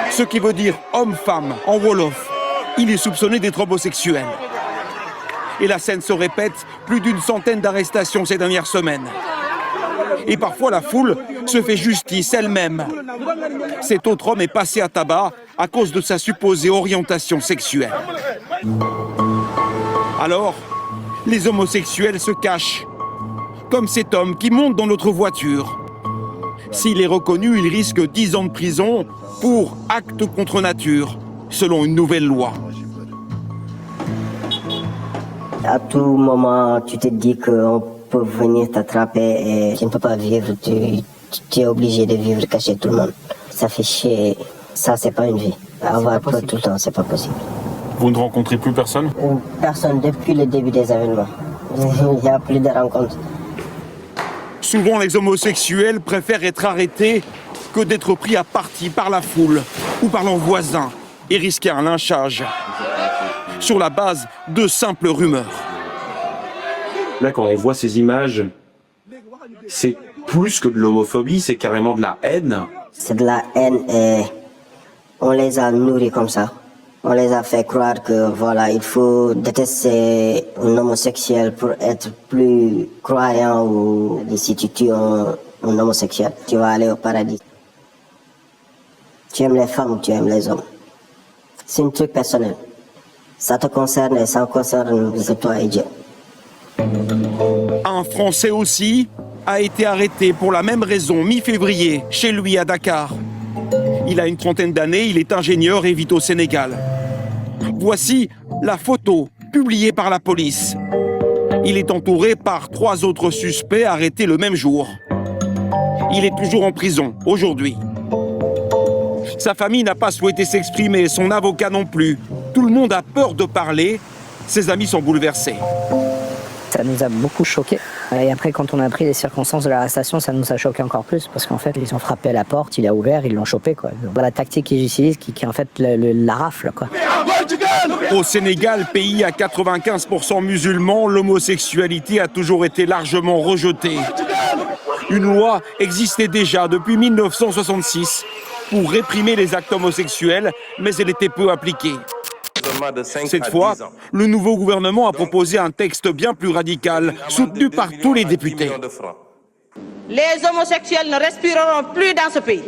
Ce qui veut dire homme-femme en Wolof. Il est soupçonné d'être homosexuel. Et la scène se répète, plus d'une centaine d'arrestations ces dernières semaines. Et parfois la foule se fait justice elle-même. Cet autre homme est passé à tabac à cause de sa supposée orientation sexuelle. Alors, les homosexuels se cachent, comme cet homme qui monte dans notre voiture. S'il est reconnu, il risque 10 ans de prison pour acte contre nature, selon une nouvelle loi. À tout moment, tu te dis qu'on peut venir t'attraper et tu ne peux pas vivre. Tu es obligé de vivre caché tout le monde. Ça fait chier. Ça, c'est pas une vie. Avoir peur tout le temps, c'est pas possible. Vous ne rencontrez plus personne? Personne depuis le début des événements. Il n'y a plus de rencontres. Souvent, les homosexuels préfèrent être arrêtés que d'être pris à partie par la foule ou par leurs voisins et risquer un lynchage sur la base de simples rumeurs. Là, quand on voit ces images, c'est plus que de l'homophobie, c'est carrément de la haine. C'est de la haine et on les a nourris comme ça. On les a fait croire que voilà, il faut détester un homosexuel pour être plus croyant ou si tu tues un homosexuel, tu vas aller au paradis. Tu aimes les femmes ou tu aimes les hommes. C'est un truc personnel. Ça te concerne et ça concerne toi et Dieu. Un Français aussi a été arrêté pour la même raison mi-février chez lui à Dakar. Il a une trentaine d'années, il est ingénieur et vit au Sénégal. Voici la photo publiée par la police. Il est entouré par 3 autres suspects arrêtés le même jour. Il est toujours en prison aujourd'hui. Sa famille n'a pas souhaité s'exprimer, son avocat non plus. Tout le monde a peur de parler. Ses amis sont bouleversés. Ça nous a beaucoup choqués. Et après, quand on a appris les circonstances de l'arrestation, ça nous a choqué encore plus. Parce qu'en fait, ils ont frappé à la porte, il a ouvert, ils l'ont chopé, quoi. La tactique qu'ils utilisent, qui est en fait la rafle, quoi. Au Sénégal, pays à 95% musulmans, l'homosexualité a toujours été largement rejetée. Une loi existait déjà depuis 1966 pour réprimer les actes homosexuels, mais elle était peu appliquée. Cette fois, le nouveau gouvernement a proposé un texte bien plus radical, soutenu par tous les députés. Les homosexuels ne respireront plus dans ce pays.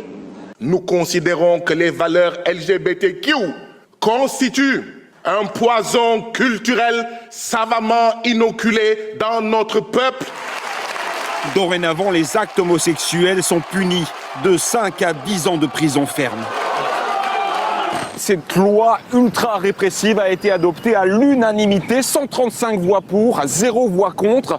Nous considérons que les valeurs LGBTQ constituent un poison culturel savamment inoculé dans notre peuple. Dorénavant, les actes homosexuels sont punis de 5 à 10 ans de prison ferme. Cette loi ultra répressive a été adoptée à l'unanimité, 135 voix pour, 0 voix contre.